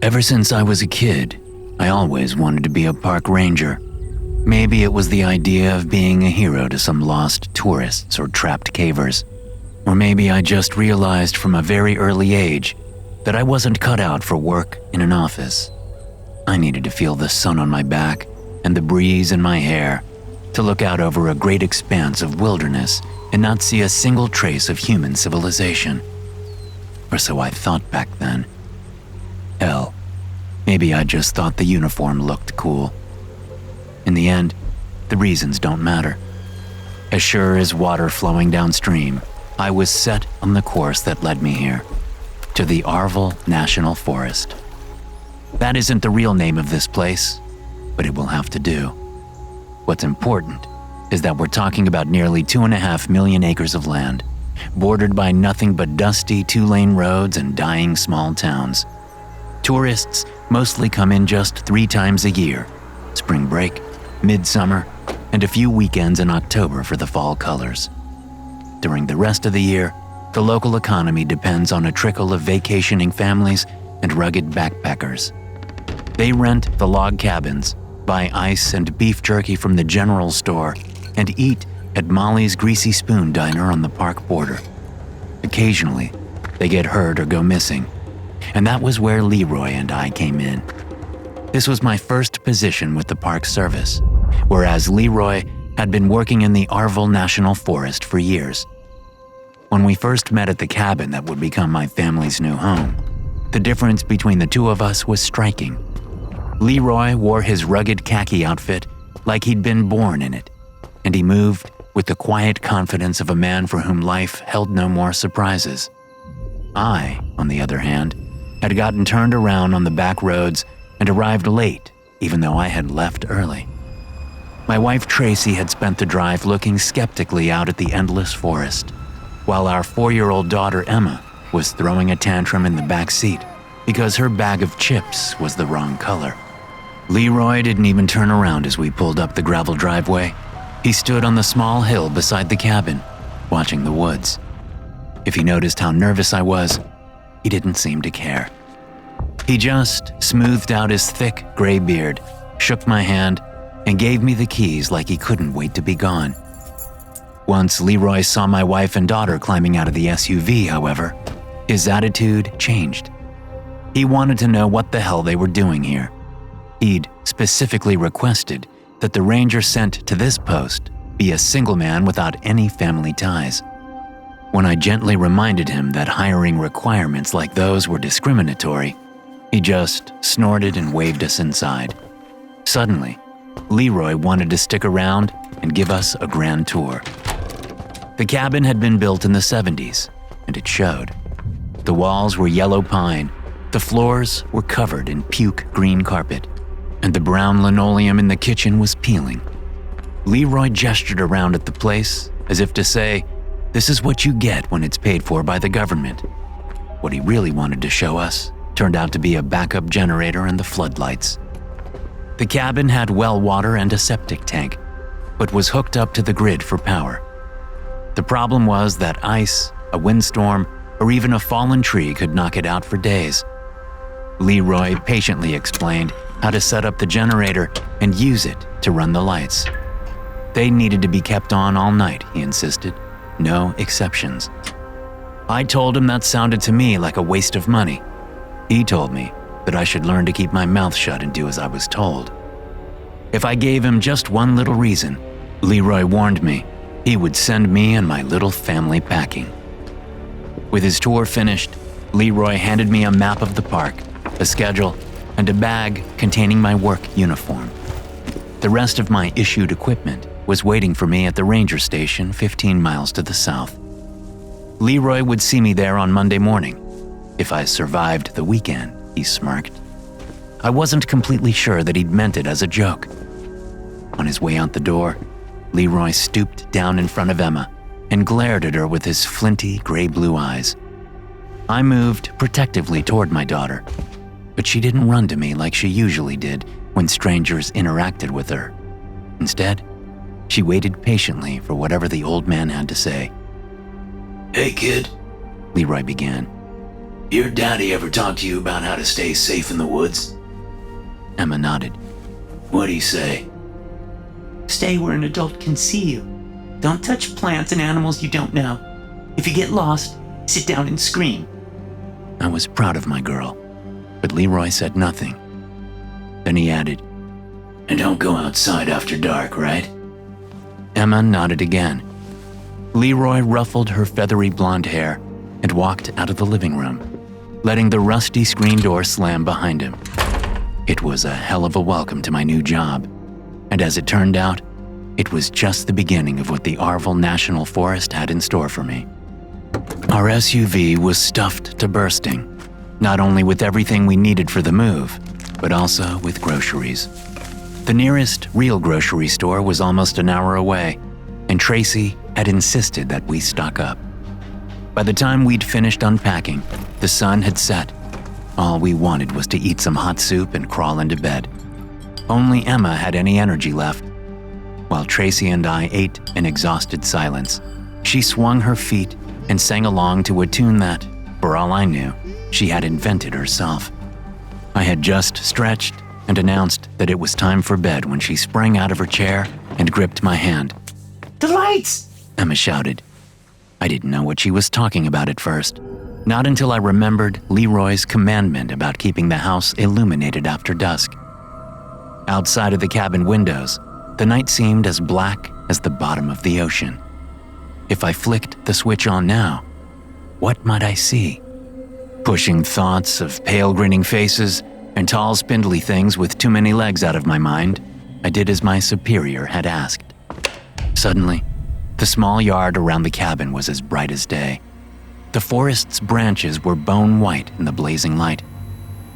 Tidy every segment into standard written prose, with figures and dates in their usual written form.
Ever since I was a kid, I always wanted to be a park ranger. Maybe it was the idea of being a hero to some lost tourists or trapped cavers. Or maybe I just realized from a very early age that I wasn't cut out for work in an office. I needed to feel the sun on my back and the breeze in my hair, to look out over a great expanse of wilderness and not see a single trace of human civilization. Or so I thought back then. Hell, maybe I just thought the uniform looked cool. In the end, the reasons don't matter. As sure as water flowing downstream, I was set on the course that led me here, to the Arval National Forest. That isn't the real name of this place, but it will have to do. What's important is that we're talking about nearly 2.5 million acres of land, bordered by nothing but dusty 2-lane roads and dying small towns. Tourists mostly come in just 3 times a year: spring break, midsummer, and a few weekends in October for the fall colors. During the rest of the year, the local economy depends on a trickle of vacationing families and rugged backpackers. They rent the log cabins, buy ice and beef jerky from the general store, and eat at Molly's Greasy Spoon Diner on the park border. Occasionally, they get hurt or go missing, and that was where Leroy and I came in. This was my first position with the Park Service, whereas Leroy had been working in the Arval National Forest for years. When we first met at the cabin that would become my family's new home, the difference between the two of us was striking. Leroy wore his rugged khaki outfit like he'd been born in it, and he moved with the quiet confidence of a man for whom life held no more surprises. I, on the other hand, had gotten turned around on the back roads and arrived late, even though I had left early. My wife Tracy had spent the drive looking skeptically out at the endless forest, while our 4-year-old daughter Emma was throwing a tantrum in the back seat because her bag of chips was the wrong color. Leroy didn't even turn around as we pulled up the gravel driveway. He stood on the small hill beside the cabin, watching the woods. If he noticed how nervous I was, he didn't seem to care. He just smoothed out his thick gray beard, shook my hand, and gave me the keys like he couldn't wait to be gone. Once Leroy saw my wife and daughter climbing out of the SUV, however, his attitude changed. He wanted to know what the hell they were doing here. He'd specifically requested that the ranger sent to this post be a single man without any family ties. When I gently reminded him that hiring requirements like those were discriminatory, he just snorted and waved us inside. Suddenly, Leroy wanted to stick around and give us a grand tour. The cabin had been built in the 70s, and it showed. The walls were yellow pine, the floors were covered in puke green carpet, and the brown linoleum in the kitchen was peeling. Leroy gestured around at the place as if to say, "This is what you get when it's paid for by the government." What he really wanted to show us turned out to be a backup generator and the floodlights. The cabin had well water and a septic tank, but was hooked up to the grid for power. The problem was that ice, a windstorm, or even a fallen tree could knock it out for days. Leroy patiently explained how to set up the generator and use it to run the lights. They needed to be kept on all night, he insisted. No exceptions. I told him that sounded to me like a waste of money. He told me that I should learn to keep my mouth shut and do as I was told. If I gave him just one little reason, Leroy warned me, he would send me and my little family packing. With his tour finished, Leroy handed me a map of the park, a schedule, and a bag containing my work uniform. The rest of my issued equipment was waiting for me at the ranger station 15 miles to the south. Leroy would see me there on Monday morning. If I survived the weekend, he smirked. I wasn't completely sure that he'd meant it as a joke. On his way out the door, Leroy stooped down in front of Emma and glared at her with his flinty gray-blue eyes. I moved protectively toward my daughter, but she didn't run to me like she usually did when strangers interacted with her. Instead, she waited patiently for whatever the old man had to say. "Hey, kid," Leroy began. Your daddy ever talk to you about how to stay safe in the woods? Emma nodded. What'd he say? Stay where an adult can see you. Don't touch plants and animals you don't know. If you get lost, sit down and scream. I was proud of my girl, but Leroy said nothing. Then he added, And don't go outside after dark, right? Emma nodded again. Leroy ruffled her feathery blonde hair and walked out of the living room, letting the rusty screen door slam behind him. It was a hell of a welcome to my new job, and as it turned out, it was just the beginning of what the Arville National Forest had in store for me. Our SUV was stuffed to bursting, not only with everything we needed for the move, but also with groceries. The nearest real grocery store was almost an hour away, and Tracy had insisted that we stock up. By the time we'd finished unpacking, the sun had set. All we wanted was to eat some hot soup and crawl into bed. Only Emma had any energy left. While Tracy and I ate in exhausted silence, she swung her feet and sang along to a tune that, for all I knew, she had invented herself. I had just stretched and announced that it was time for bed when she sprang out of her chair and gripped my hand. The lights! Emma shouted. I didn't know what she was talking about at first, not until I remembered Leroy's commandment about keeping the house illuminated after dusk. Outside of the cabin windows, the night seemed as black as the bottom of the ocean. If I flicked the switch on now, what might I see? Pushing thoughts of pale grinning faces and tall spindly things with too many legs out of my mind, I did as my superior had asked. Suddenly, the small yard around the cabin was as bright as day. The forest's branches were bone white in the blazing light.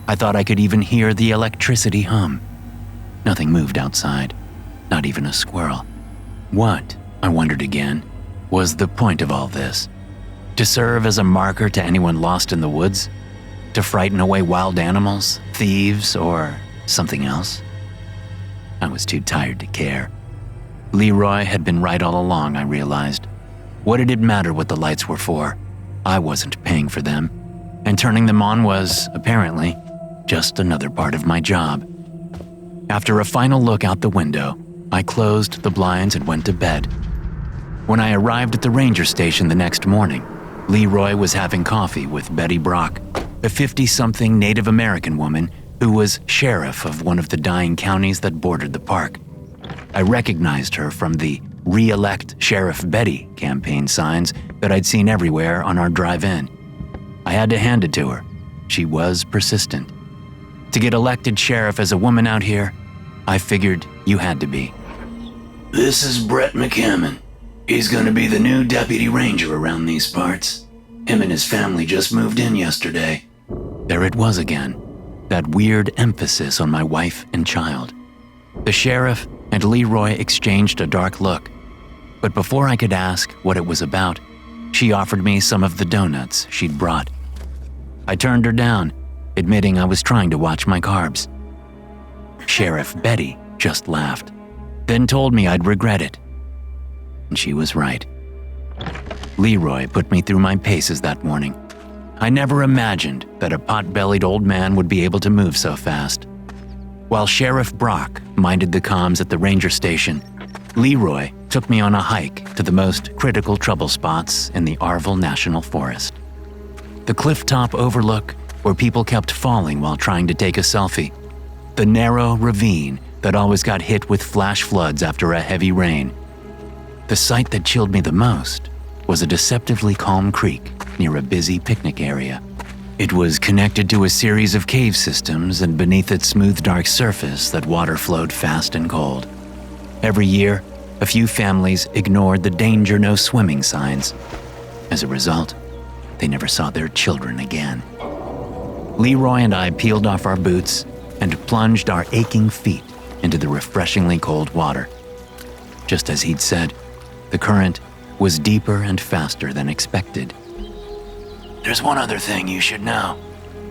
I thought I could even hear the electricity hum. Nothing moved outside, not even a squirrel. What, I wondered again, was the point of all this? To serve as a marker to anyone lost in the woods? To frighten away wild animals, thieves, or something else? I was too tired to care. Leroy had been right all along, I realized. What did it matter what the lights were for? I wasn't paying for them, and turning them on was, apparently, just another part of my job. After a final look out the window, I closed the blinds and went to bed. When I arrived at the ranger station the next morning, Leroy was having coffee with Betty Brock, a 50-something Native American woman who was sheriff of one of the dying counties that bordered the park. I recognized her from the "Re-elect Sheriff Betty" campaign signs that I'd seen everywhere on our drive in. I had to hand it to her. She was persistent. To get elected sheriff as a woman out here, I figured you had to be. This is Brett McCammon. He's going to be the new deputy ranger around these parts. Him and his family just moved in yesterday. There it was again, that weird emphasis on my wife and child. The sheriff and Leroy exchanged a dark look, but before I could ask what it was about, she offered me some of the donuts she'd brought. I turned her down, admitting I was trying to watch my carbs. Sheriff Betty just laughed, then told me I'd regret it. And she was right. Leroy put me through my paces that morning. I never imagined that a pot-bellied old man would be able to move so fast. While Sheriff Brock minded the comms at the ranger station, Leroy took me on a hike to the most critical trouble spots in the Arville National Forest. The clifftop overlook where people kept falling while trying to take a selfie. The narrow ravine that always got hit with flash floods after a heavy rain. The sight that chilled me the most was a deceptively calm creek near a busy picnic area. It was connected to a series of cave systems, and beneath its smooth dark surface that water flowed fast and cold. Every year, a few families ignored the danger no swimming signs. As a result, they never saw their children again. Leroy and I peeled off our boots and plunged our aching feet into the refreshingly cold water. Just as he'd said, the current was deeper and faster than expected. There's one other thing you should know,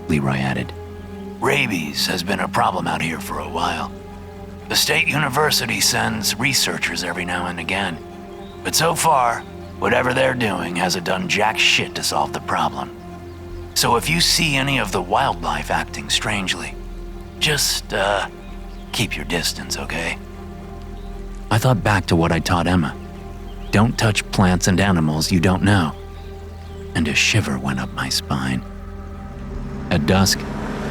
Leroy added. Rabies has been a problem out here for a while. The state university sends researchers every now and again, but so far, whatever they're doing hasn't done jack shit to solve the problem. So if you see any of the wildlife acting strangely, just, keep your distance, okay? I thought back to what I taught Emma. Don't touch plants and animals you don't know. And a shiver went up my spine. At dusk,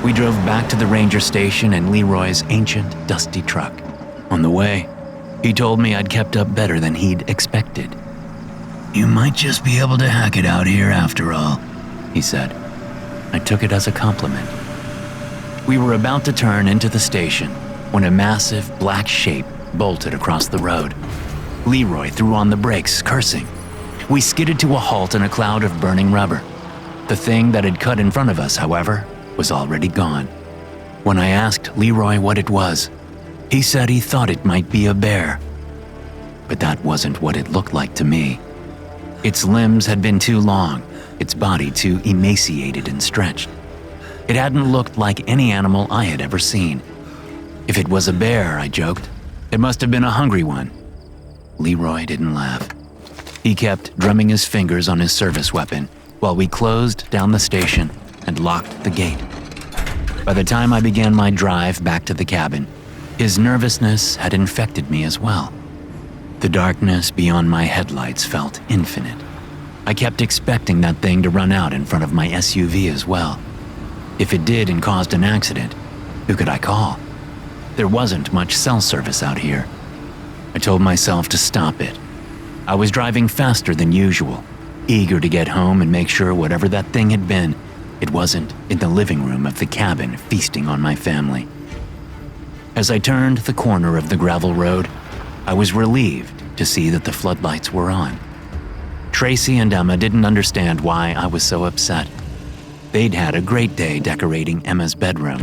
we drove back to the ranger station in Leroy's ancient, dusty truck. On the way, he told me I'd kept up better than he'd expected. "You might just be able to hack it out here after all," he said. I took it as a compliment. We were about to turn into the station when a massive black shape bolted across the road. Leroy threw on the brakes, cursing. We skidded to a halt in a cloud of burning rubber. The thing that had cut in front of us, however, was already gone. When I asked Leroy what it was, he said he thought it might be a bear. But that wasn't what it looked like to me. Its limbs had been too long, its body too emaciated and stretched. It hadn't looked like any animal I had ever seen. If it was a bear, I joked, it must have been a hungry one. Leroy didn't laugh. He kept drumming his fingers on his service weapon while we closed down the station and locked the gate. By the time I began my drive back to the cabin, his nervousness had infected me as well. The darkness beyond my headlights felt infinite. I kept expecting that thing to run out in front of my SUV as well. If it did and caused an accident, who could I call? There wasn't much cell service out here. I told myself to stop it. I was driving faster than usual, eager to get home and make sure whatever that thing had been, it wasn't in the living room of the cabin feasting on my family. As I turned the corner of the gravel road, I was relieved to see that the floodlights were on. Tracy and Emma didn't understand why I was so upset. They'd had a great day decorating Emma's bedroom,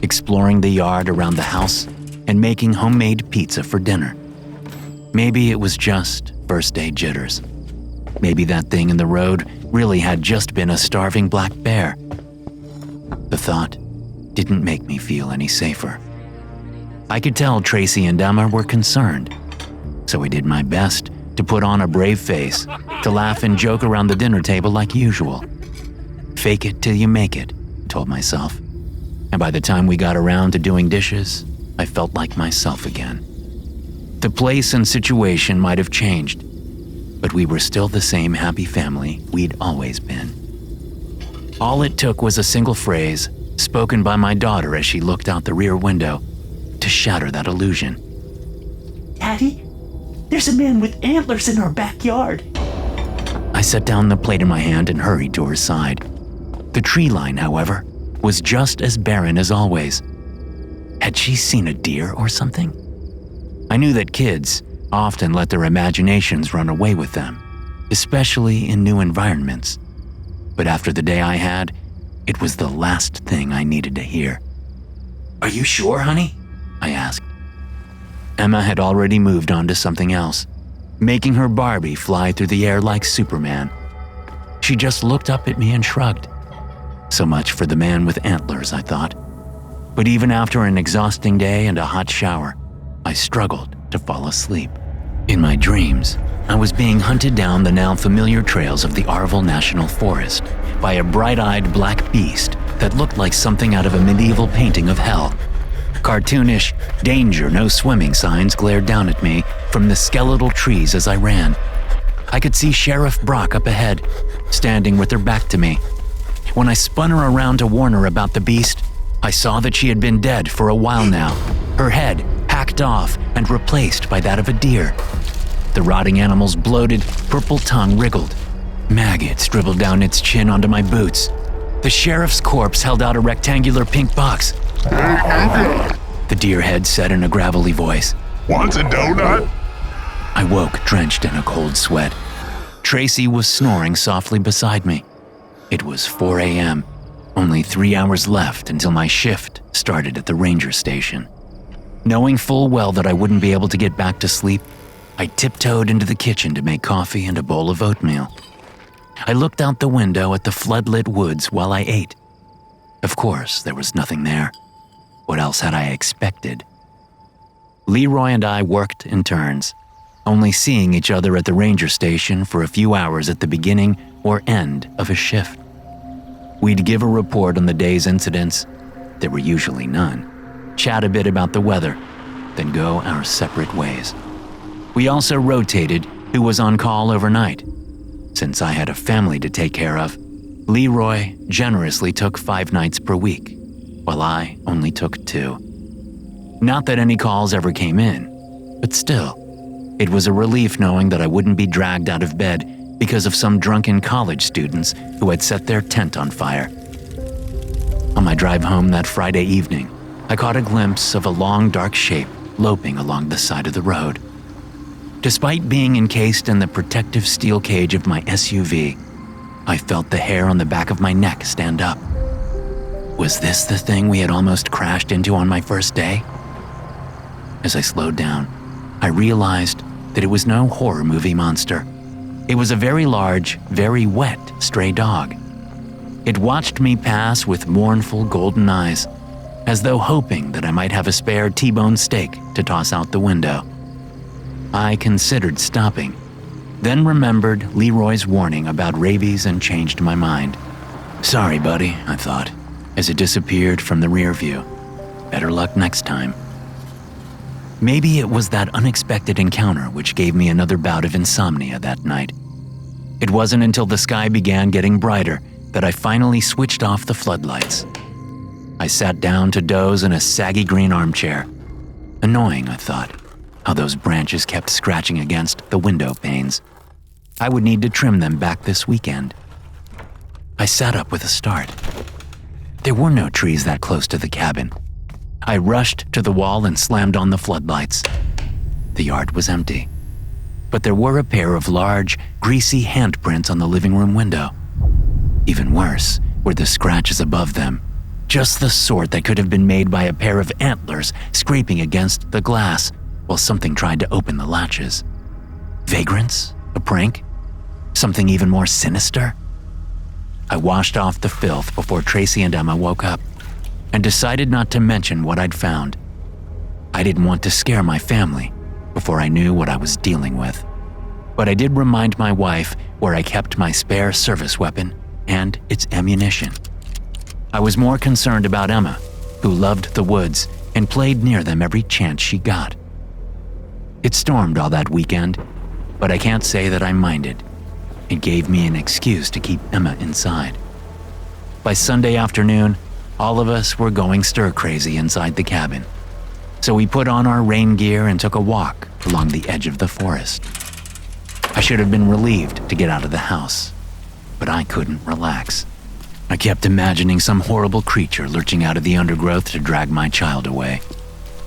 exploring the yard around the house, and making homemade pizza for dinner. Maybe it was just first day jitters. Maybe that thing in the road really had just been a starving black bear. The thought didn't make me feel any safer. I could tell Tracy and Emma were concerned, so I did my best to put on a brave face, to laugh and joke around the dinner table like usual. Fake it till you make it, I told myself. And by the time we got around to doing dishes, I felt like myself again. The place and situation might have changed, but we were still the same happy family we'd always been. All it took was a single phrase, spoken by my daughter as she looked out the rear window, to shatter that illusion. "Daddy, there's a man with antlers in our backyard." I set down the plate in my hand and hurried to her side. The tree line, however, was just as barren as always. Had she seen a deer or something? I knew that kids often let their imaginations run away with them, especially in new environments. But after the day I had, it was the last thing I needed to hear. "Are you sure, honey?" I asked. Emma had already moved on to something else, making her Barbie fly through the air like Superman. She just looked up at me and shrugged. So much for the man with antlers, I thought. But even after an exhausting day and a hot shower, I struggled to fall asleep. In my dreams, I was being hunted down the now familiar trails of the Arville National Forest by a bright-eyed black beast that looked like something out of a medieval painting of hell. Cartoonish, "Danger, no swimming" signs glared down at me from the skeletal trees as I ran. I could see Sheriff Brock up ahead, standing with her back to me. When I spun her around to warn her about the beast, I saw that she had been dead for a while now, her head hacked off and replaced by that of a deer. The rotting animal's bloated, purple tongue wriggled. Maggots dribbled down its chin onto my boots. The sheriff's corpse held out a rectangular pink box. The deer head said in a gravelly voice. "Wants a donut?" I woke drenched in a cold sweat. Tracy was snoring softly beside me. It was 4 a.m., only 3 hours left until my shift started at the ranger station. Knowing full well that I wouldn't be able to get back to sleep, I tiptoed into the kitchen to make coffee and a bowl of oatmeal. I looked out the window at the floodlit woods while I ate. Of course, there was nothing there. What else had I expected? Leroy and I worked in turns, only seeing each other at the ranger station for a few hours at the beginning or end of a shift. We'd give a report on the day's incidents. There were usually none. Chat a bit about the weather, then go our separate ways. We also rotated who was on call overnight. Since I had a family to take care of, Leroy generously took 5 nights per week, while I only took 2. Not that any calls ever came in, but still, it was a relief knowing that I wouldn't be dragged out of bed because of some drunken college students who had set their tent on fire. On my drive home that Friday evening, I caught a glimpse of a long dark shape loping along the side of the road. Despite being encased in the protective steel cage of my SUV, I felt the hair on the back of my neck stand up. Was this the thing we had almost crashed into on my first day? As I slowed down, I realized that it was no horror movie monster. It was a very large, very wet stray dog. It watched me pass with mournful golden eyes, as though hoping that I might have a spare T-bone steak to toss out the window. I considered stopping, then remembered Leroy's warning about rabies and changed my mind. Sorry, buddy, I thought, as it disappeared from the rear view. Better luck next time. Maybe it was that unexpected encounter which gave me another bout of insomnia that night. It wasn't until the sky began getting brighter that I finally switched off the floodlights. I sat down to doze in a saggy green armchair. Annoying, I thought, how those branches kept scratching against the window panes. I would need to trim them back this weekend. I sat up with a start. There were no trees that close to the cabin. I rushed to the wall and slammed on the floodlights. The yard was empty, but there were a pair of large, greasy handprints on the living room window. Even worse were the scratches above them, just the sort that could have been made by a pair of antlers scraping against the glass while something tried to open the latches. Vagrants? A prank? Something even more sinister? I washed off the filth before Tracy and Emma woke up and decided not to mention what I'd found. I didn't want to scare my family before I knew what I was dealing with. But I did remind my wife where I kept my spare service weapon and its ammunition. I was more concerned about Emma, who loved the woods and played near them every chance she got. It stormed all that weekend, but I can't say that I minded. It gave me an excuse to keep Emma inside. By Sunday afternoon, all of us were going stir-crazy inside the cabin. So we put on our rain gear and took a walk along the edge of the forest. I should have been relieved to get out of the house, but I couldn't relax. I kept imagining some horrible creature lurching out of the undergrowth to drag my child away.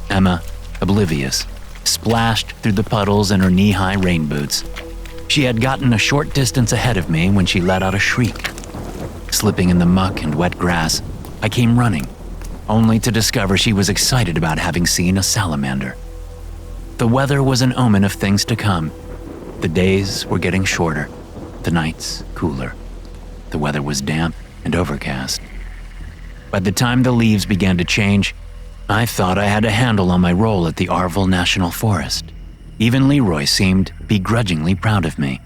Emma, oblivious, splashed through the puddles in her knee-high rain boots. She had gotten a short distance ahead of me when she let out a shriek. Slipping in the muck and wet grass, I came running, only to discover she was excited about having seen a salamander. The weather was an omen of things to come. The days were getting shorter, the nights cooler. The weather was damp and overcast. By the time the leaves began to change, I thought I had a handle on my role at the Arville National Forest. Even Leroy seemed begrudgingly proud of me.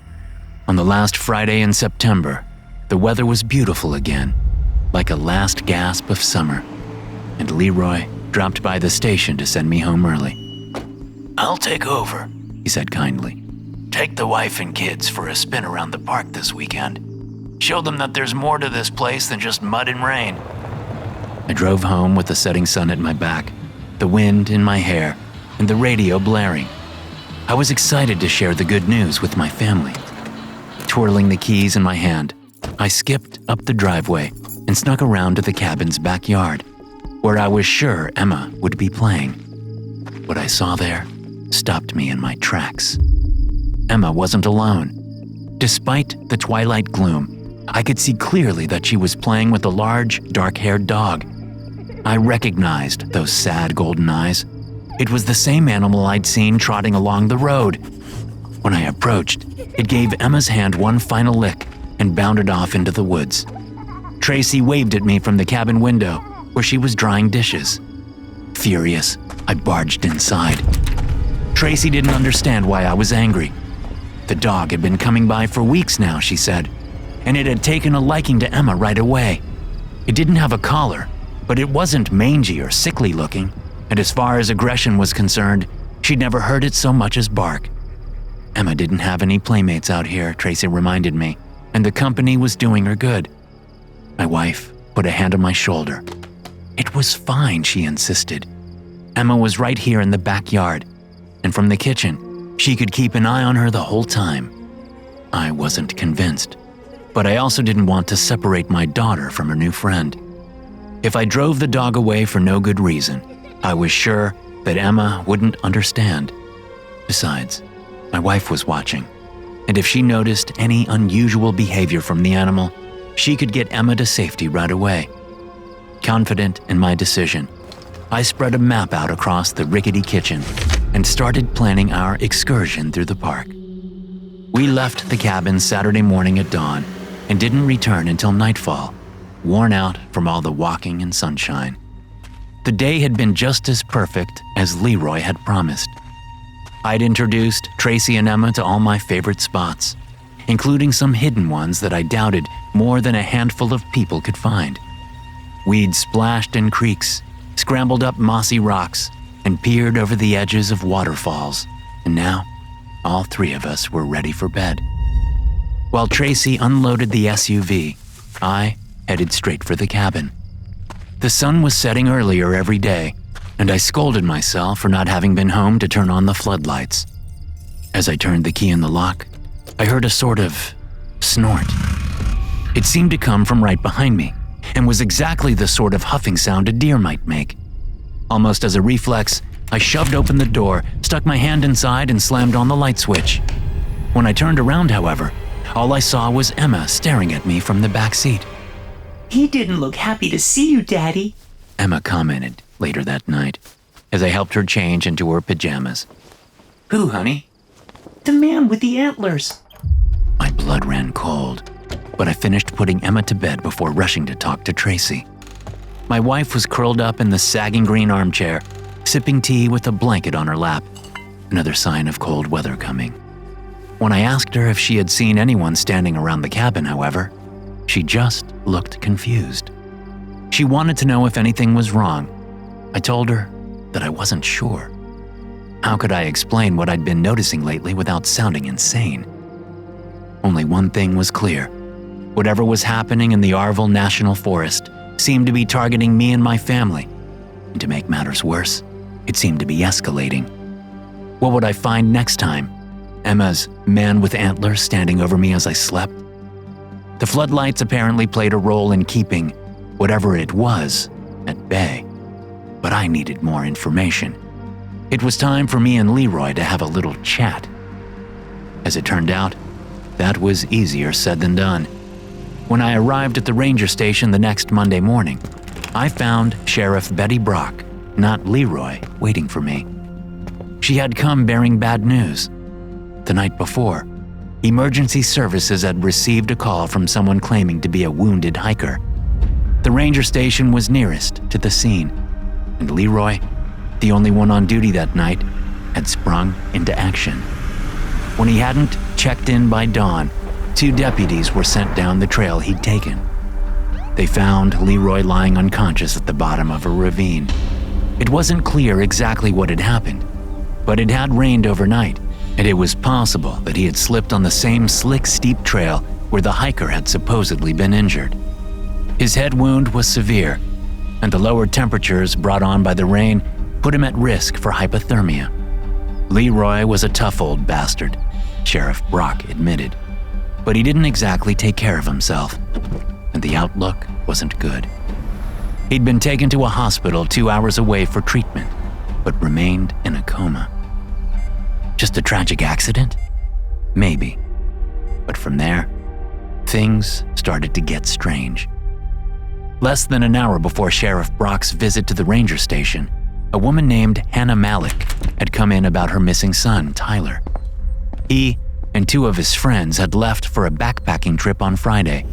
On the last Friday in September, the weather was beautiful again, like a last gasp of summer, and Leroy dropped by the station to send me home early. "I'll take over," he said kindly. "Take the wife and kids for a spin around the park this weekend. Show them that there's more to this place than just mud and rain." I drove home with the setting sun at my back, the wind in my hair, and the radio blaring. I was excited to share the good news with my family. Twirling the keys in my hand, I skipped up the driveway and snuck around to the cabin's backyard, where I was sure Emma would be playing. What I saw there stopped me in my tracks. Emma wasn't alone. Despite the twilight gloom, I could see clearly that she was playing with a large, dark-haired dog. I recognized those sad golden eyes. It was the same animal I'd seen trotting along the road. When I approached, it gave Emma's hand one final lick and bounded off into the woods. Tracy waved at me from the cabin window, where she was drying dishes. Furious, I barged inside. Tracy didn't understand why I was angry. The dog had been coming by for weeks now, she said, and it had taken a liking to Emma right away. It didn't have a collar, but it wasn't mangy or sickly looking, and as far as aggression was concerned, she'd never heard it so much as bark. Emma didn't have any playmates out here, Tracy reminded me, and the company was doing her good. My wife put a hand on my shoulder. It was fine, she insisted. Emma was right here in the backyard, and from the kitchen, she could keep an eye on her the whole time. I wasn't convinced, but I also didn't want to separate my daughter from her new friend. If I drove the dog away for no good reason, I was sure that Emma wouldn't understand. Besides, my wife was watching, and if she noticed any unusual behavior from the animal, she could get Emma to safety right away. Confident in my decision, I spread a map out across the rickety kitchen and started planning our excursion through the park. We left the cabin Saturday morning at dawn and didn't return until nightfall, worn out from all the walking and sunshine. The day had been just as perfect as Leroy had promised. I'd introduced Tracy and Emma to all my favorite spots, including some hidden ones that I doubted more than a handful of people could find. We'd splashed in creeks, scrambled up mossy rocks, and peered over the edges of waterfalls, and now all three of us were ready for bed. While Tracy unloaded the SUV, I headed straight for the cabin. The sun was setting earlier every day, and I scolded myself for not having been home to turn on the floodlights. As I turned the key in the lock, I heard a sort of snort. It seemed to come from right behind me, and was exactly the sort of huffing sound a deer might make. Almost as a reflex, I shoved open the door, stuck my hand inside, and slammed on the light switch. When I turned around, however, all I saw was Emma staring at me from the back seat. He didn't look happy to see you, Daddy, Emma commented later that night, as I helped her change into her pajamas. Who, honey? The man with the antlers. My blood ran cold, but I finished putting Emma to bed before rushing to talk to Tracy. My wife was curled up in the sagging green armchair, sipping tea with a blanket on her lap, another sign of cold weather coming. When I asked her if she had seen anyone standing around the cabin, however, she just looked confused. She wanted to know if anything was wrong. I told her that I wasn't sure. How could I explain what I'd been noticing lately without sounding insane? Only one thing was clear. Whatever was happening in the Arville National Forest seemed to be targeting me and my family. And to make matters worse, it seemed to be escalating. What would I find next time? Emma's man with antlers standing over me as I slept? The floodlights apparently played a role in keeping whatever it was at bay. But I needed more information. It was time for me and Leroy to have a little chat. As it turned out, that was easier said than done. When I arrived at the ranger station the next Monday morning, I found Sheriff Betty Brock, not Leroy, waiting for me. She had come bearing bad news. The night before, emergency services had received a call from someone claiming to be a wounded hiker. The ranger station was nearest to the scene, and Leroy, the only one on duty that night, had sprung into action. When he hadn't checked in by dawn, 2 deputies were sent down the trail he'd taken. They found Leroy lying unconscious at the bottom of a ravine. It wasn't clear exactly what had happened, but it had rained overnight, and it was possible that he had slipped on the same slick, steep trail where the hiker had supposedly been injured. His head wound was severe, and the lower temperatures brought on by the rain put him at risk for hypothermia. Leroy was a tough old bastard, Sheriff Brock admitted, but he didn't exactly take care of himself, and the outlook wasn't good. He'd been taken to a hospital 2 hours away for treatment, but remained in a coma. Just a tragic accident? Maybe. But from there, things started to get strange. Less than an hour before Sheriff Brock's visit to the ranger station, a woman named Hannah Malik had come in about her missing son, Tyler. He and 2 of his friends had left for a backpacking trip on Friday,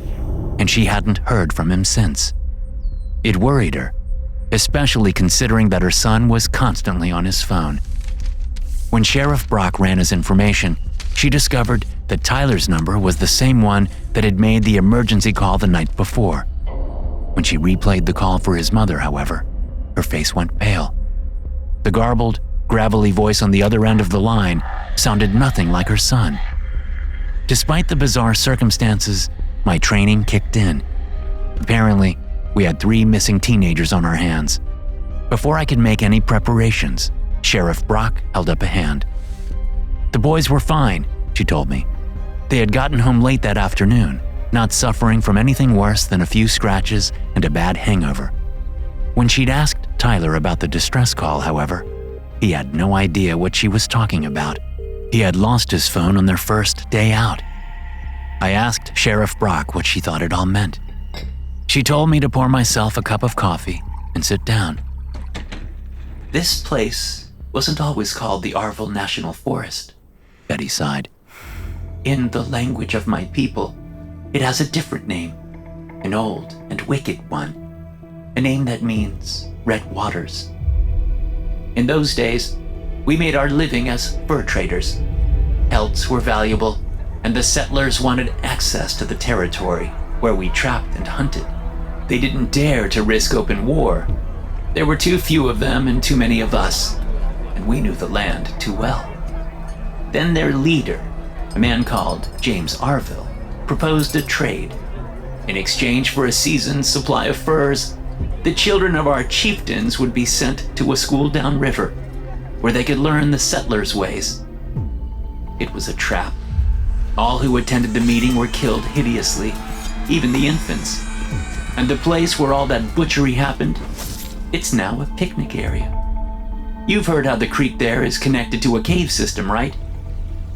and she hadn't heard from him since. It worried her, especially considering that her son was constantly on his phone. When Sheriff Brock ran his information, she discovered that Tyler's number was the same one that had made the emergency call the night before. When she replayed the call for his mother, however, her face went pale. The garbled, gravelly voice on the other end of the line sounded nothing like her son. Despite the bizarre circumstances, my training kicked in. Apparently, we had 3 missing teenagers on our hands. Before I could make any preparations, Sheriff Brock held up a hand. The boys were fine, she told me. They had gotten home late that afternoon, not suffering from anything worse than a few scratches and a bad hangover. When she'd asked Tyler about the distress call, however, he had no idea what she was talking about. He had lost his phone on their first day out. I asked Sheriff Brock what she thought it all meant. She told me to pour myself a cup of coffee and sit down. This place wasn't always called the Arville National Forest, Betty sighed. In the language of my people, it has a different name, an old and wicked one, a name that means red waters. In those days, we made our living as fur traders. Pelts were valuable, and the settlers wanted access to the territory where we trapped and hunted. They didn't dare to risk open war. There were too few of them and too many of us, and we knew the land too well. Then their leader, a man called James Arville, proposed a trade. In exchange for a season's supply of furs, the children of our chieftains would be sent to a school downriver, where they could learn the settlers' ways. It was a trap. All who attended the meeting were killed hideously, even the infants. And the place where all that butchery happened, it's now a picnic area. You've heard how the creek there is connected to a cave system, right?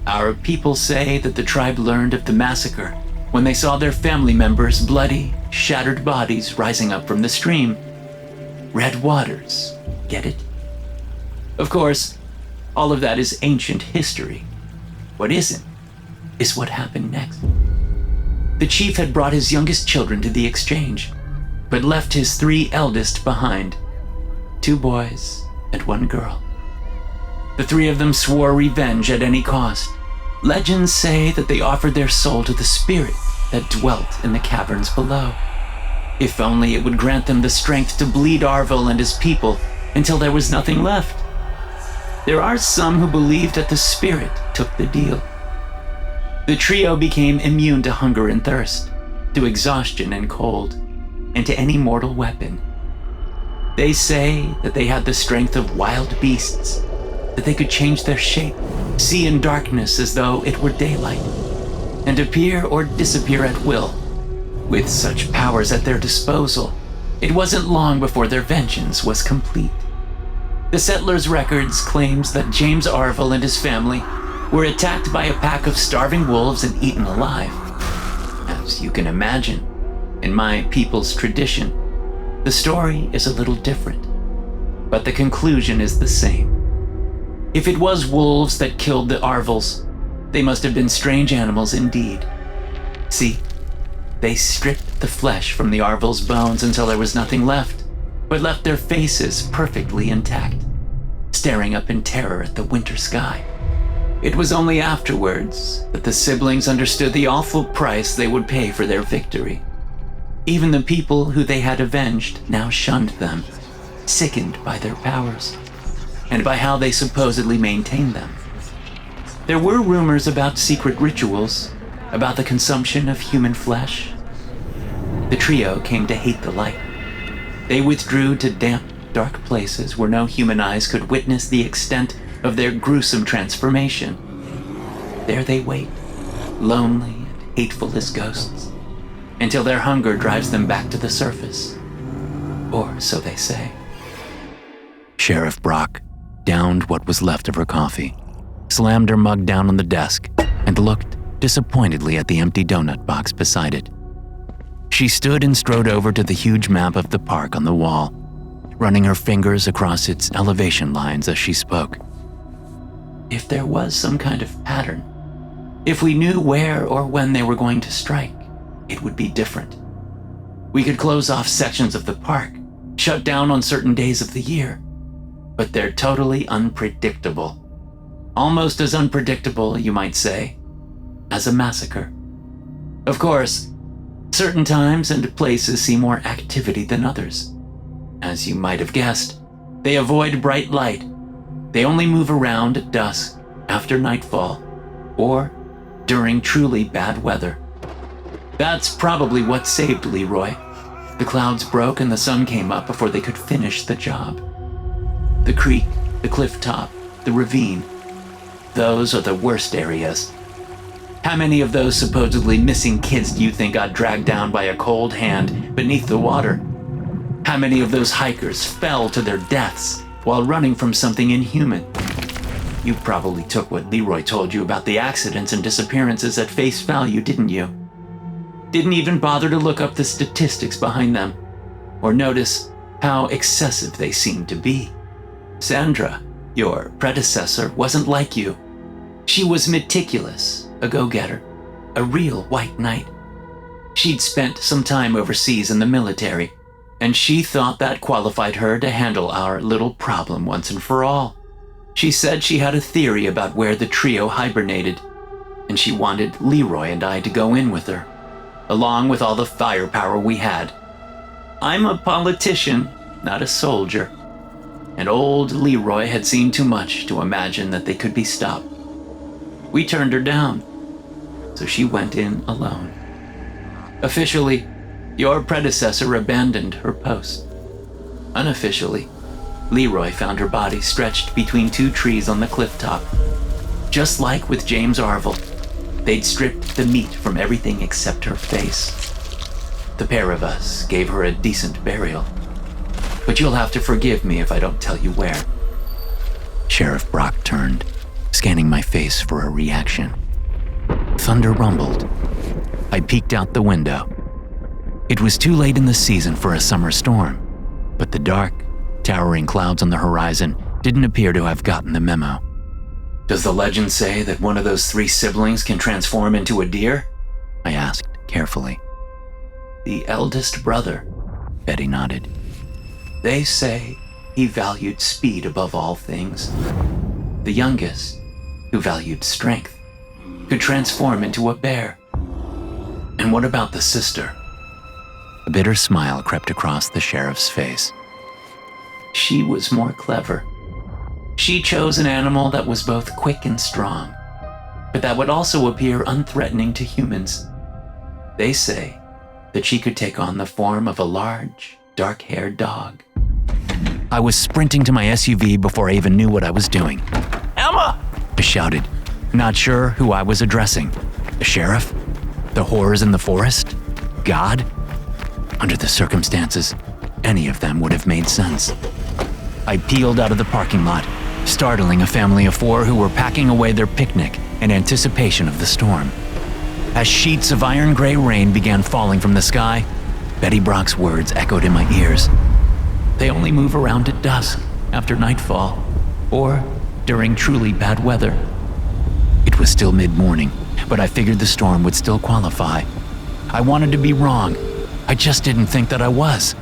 Our people say that the tribe learned of the massacre when they saw their family members' bloody, shattered bodies rising up from the stream. Red waters, get it? Of course, all of that is ancient history. What isn't is what happened next. The chief had brought his youngest children to the exchange, but left his 3 eldest behind, 2 boys and 1 girl. The 3 of them swore revenge at any cost. Legends say that they offered their soul to the spirit that dwelt in the caverns below. If only it would grant them the strength to bleed Arville and his people until there was nothing left. There are some who believe that the spirit took the deal. The trio became immune to hunger and thirst, to exhaustion and cold, and to any mortal weapon. They say that they had the strength of wild beasts, that they could change their shape, see in darkness as though it were daylight, and appear or disappear at will. With such powers at their disposal, it wasn't long before their vengeance was complete. The settlers' records claims that James Arville and his family were attacked by a pack of starving wolves and eaten alive. As you can imagine, in my people's tradition, the story is a little different, but the conclusion is the same. If it was wolves that killed the Arvilles, they must have been strange animals indeed. See, they stripped the flesh from the Arvilles' bones until there was nothing left, but left their faces perfectly intact, staring up in terror at the winter sky. It was only afterwards that the siblings understood the awful price they would pay for their victory. Even the people who they had avenged now shunned them, sickened by their powers, and by how they supposedly maintained them. There were rumors about secret rituals, about the consumption of human flesh. The trio came to hate the light. They withdrew to damp, dark places where no human eyes could witness the extent of their gruesome transformation. There they wait, lonely and hateful as ghosts, until their hunger drives them back to the surface. Or so they say. Sheriff Brock downed what was left of her coffee, slammed her mug down on the desk, and looked disappointedly at the empty donut box beside it. She stood and strode over to the huge map of the park on the wall, running her fingers across its elevation lines as she spoke. If there was some kind of pattern, if we knew where or when they were going to strike, it would be different. We could close off sections of the park, shut down on certain days of the year, but they're totally unpredictable. Almost as unpredictable, you might say, as a massacre. Of course, Certain times and places see more activity than others. As you might have guessed, they avoid bright light. They only move around at dusk, after nightfall, or during truly bad weather. That's probably what saved Leroy. The clouds broke and the sun came up before they could finish the job. The creek, the cliff top, the ravine. Those are the worst areas. How many of those supposedly missing kids do you think got dragged down by a cold hand beneath the water? How many of those hikers fell to their deaths while running from something inhuman? You probably took what Leroy told you about the accidents and disappearances at face value, didn't you? Didn't even bother to look up the statistics behind them, or notice how excessive they seemed to be. Sandra, your predecessor, wasn't like you. She was meticulous, a go-getter, a real white knight. She'd spent some time overseas in the military, and she thought that qualified her to handle our little problem once and for all. She said she had a theory about where the trio hibernated, and she wanted Leroy and I to go in with her, along with all the firepower we had. I'm a politician, not a soldier, and old Leroy had seen too much to imagine that they could be stopped. We turned her down, so she went in alone. Officially, your predecessor abandoned her post. Unofficially, Leroy found her body stretched between two trees on the cliff top. Just like with James Arville, they'd stripped the meat from everything except her face. The pair of us gave her a decent burial, but you'll have to forgive me if I don't tell you where. Sheriff Brock turned, scanning my face for a reaction. Thunder rumbled. I peeked out the window. It was too late in the season for a summer storm, but the dark, towering clouds on the horizon didn't appear to have gotten the memo. Does the legend say that one of those three siblings can transform into a deer? I asked carefully. The eldest brother, Betty nodded. They say he valued speed above all things. The youngest, who valued strength, could transform into a bear. And what about the sister? A bitter smile crept across the sheriff's face. She was more clever. She chose an animal that was both quick and strong, but that would also appear unthreatening to humans. They say that she could take on the form of a large, dark-haired dog. I was sprinting to my SUV before I even knew what I was doing. Emma! I shouted, not sure who I was addressing. The sheriff? The horrors in the forest? God? Under the circumstances, any of them would have made sense. I peeled out of the parking lot, startling a family of four who were packing away their picnic in anticipation of the storm. As sheets of iron gray rain began falling from the sky, Betty Brock's words echoed in my ears. They only move around at dusk, after nightfall, or during truly bad weather. It was still mid-morning, but I figured the storm would still qualify. I wanted to be wrong. I just didn't think that I was.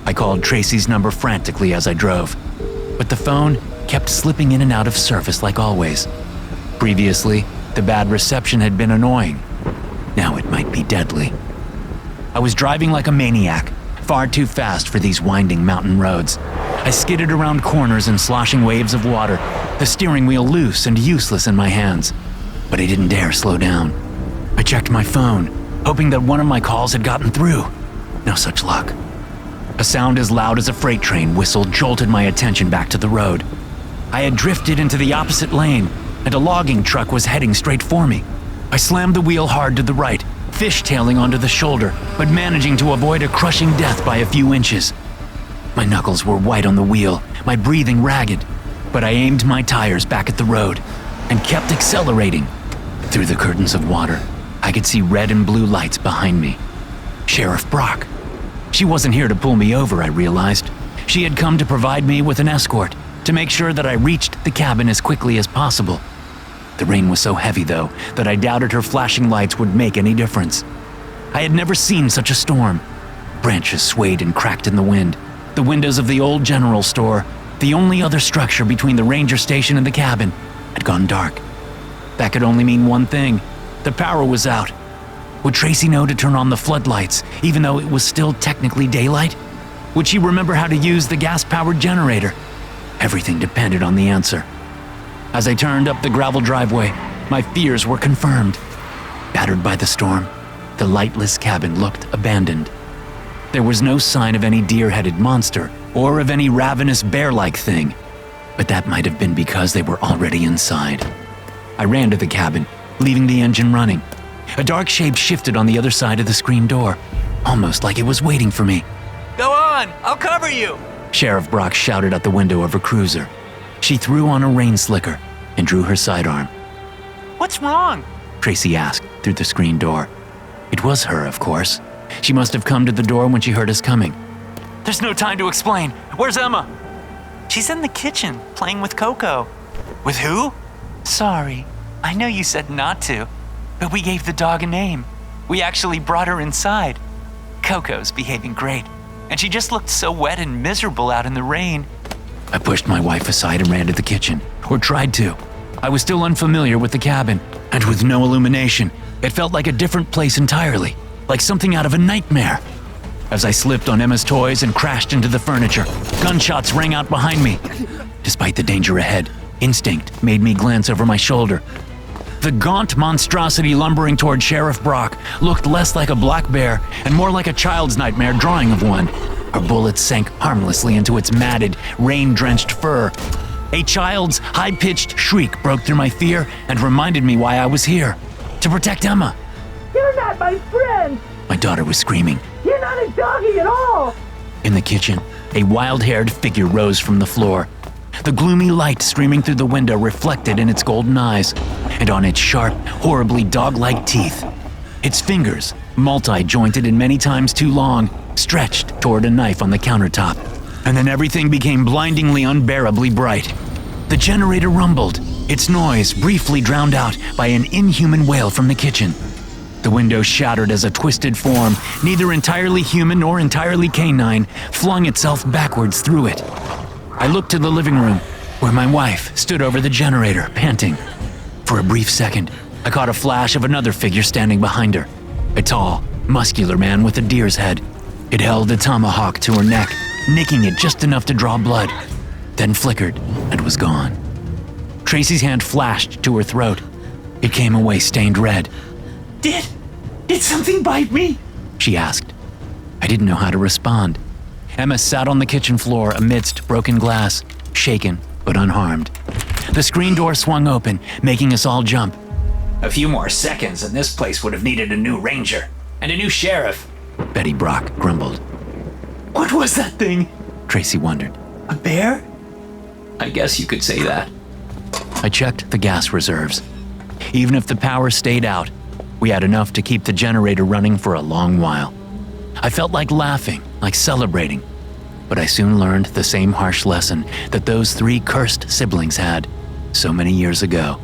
I called Tracy's number frantically as I drove, but the phone kept slipping in and out of service like always. Previously, the bad reception had been annoying. Now it might be deadly. I was driving like a maniac, far too fast for these winding mountain roads. I skidded around corners in sloshing waves of water, the steering wheel loose and useless in my hands. But I didn't dare slow down. I checked my phone, hoping that one of my calls had gotten through. No such luck. A sound as loud as a freight train whistle jolted my attention back to the road. I had drifted into the opposite lane, and a logging truck was heading straight for me. I slammed the wheel hard to the right, fishtailing onto the shoulder, but managing to avoid a crushing death by a few inches. My knuckles were white on the wheel, my breathing ragged, but I aimed my tires back at the road and kept accelerating. Through the curtains of water, I could see red and blue lights behind me. Sheriff Brock. She wasn't here to pull me over, I realized. She had come to provide me with an escort, to make sure that I reached the cabin as quickly as possible. The rain was so heavy, though, that I doubted her flashing lights would make any difference. I had never seen such a storm. Branches swayed and cracked in the wind. The windows of the old general store, the only other structure between the ranger station and the cabin, had gone dark. That could only mean one thing. The power was out. Would Tracy know to turn on the floodlights, even though it was still technically daylight? Would she remember how to use the gas-powered generator? Everything depended on the answer. As I turned up the gravel driveway, my fears were confirmed. Battered by the storm, the lightless cabin looked abandoned. There was no sign of any deer-headed monster or of any ravenous bear-like thing, but that might have been because they were already inside. I ran to the cabin, leaving the engine running. A dark shape shifted on the other side of the screen door, almost like it was waiting for me. Go on, I'll cover you. Sheriff Brock shouted out the window of her cruiser. She threw on a rain slicker and drew her sidearm. What's wrong? Tracy asked through the screen door. It was her, of course. She must have come to the door when she heard us coming. There's no time to explain. Where's Emma? She's in the kitchen, playing with Coco. With who? Sorry, I know you said not to, but we gave the dog a name. We actually brought her inside. Coco's behaving great, and she just looked so wet and miserable out in the rain. I pushed my wife aside and ran to the kitchen, or tried to. I was still unfamiliar with the cabin, and with no illumination, it felt like a different place entirely, like something out of a nightmare. As I slipped on Emma's toys and crashed into the furniture, gunshots rang out behind me. Despite the danger ahead, instinct made me glance over my shoulder. The gaunt monstrosity lumbering toward Sheriff Brock looked less like a black bear and more like a child's nightmare drawing of one. Her bullets sank harmlessly into its matted, rain-drenched fur. A child's high-pitched shriek broke through my fear and reminded me why I was here. To protect Emma. You're not my friend! My daughter was screaming. You're not a doggy at all! In the kitchen, a wild-haired figure rose from the floor. The gloomy light streaming through the window reflected in its golden eyes, and on its sharp, horribly dog-like teeth. Its fingers, multi-jointed and many times too long, stretched toward a knife on the countertop. And then everything became blindingly unbearably bright. The generator rumbled, its noise briefly drowned out by an inhuman wail from the kitchen. The window shattered as a twisted form, neither entirely human nor entirely canine, flung itself backwards through it. I looked to the living room, where my wife stood over the generator, panting. For a brief second, I caught a flash of another figure standing behind her. A tall, muscular man with a deer's head. It held a tomahawk to her neck, nicking it just enough to draw blood, then flickered and was gone. Tracy's hand flashed to her throat. It came away stained red. Did something bite me? She asked. I didn't know how to respond. Emma sat on the kitchen floor amidst broken glass, shaken but unharmed. The screen door swung open, making us all jump. A few more seconds and this place would have needed a new ranger and a new sheriff. Betty Brock grumbled. What was that thing? Tracy wondered. A bear? I guess you could say that. I checked the gas reserves. Even if the power stayed out, we had enough to keep the generator running for a long while. I felt like laughing, like celebrating, but I soon learned the same harsh lesson that those three cursed siblings had so many years ago.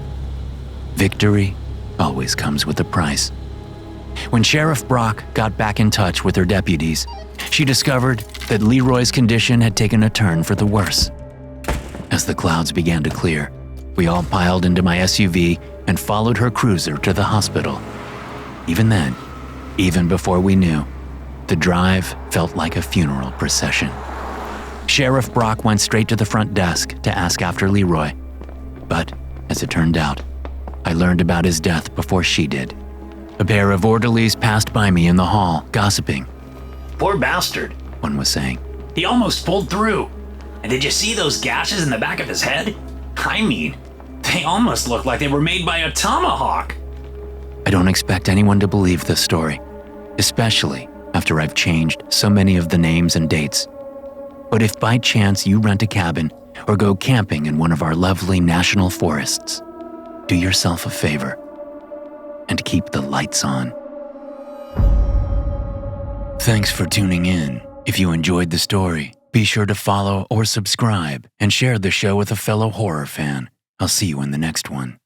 Victory always comes with a price. When Sheriff Brock got back in touch with her deputies, she discovered that Leroy's condition had taken a turn for the worse. As the clouds began to clear, we all piled into my SUV and followed her cruiser to the hospital. Even then, even before we knew, the drive felt like a funeral procession. Sheriff Brock went straight to the front desk to ask after Leroy. But, as it turned out, I learned about his death before she did. A pair of orderlies passed by me in the hall, gossiping. Poor bastard, one was saying. He almost pulled through. And did you see those gashes in the back of his head? I mean, they almost looked like they were made by a tomahawk. I don't expect anyone to believe this story, especially after I've changed so many of the names and dates. But if by chance you rent a cabin or go camping in one of our lovely national forests, do yourself a favor and keep the lights on. Thanks for tuning in. If you enjoyed the story, be sure to follow or subscribe and share the show with a fellow horror fan. I'll see you in the next one.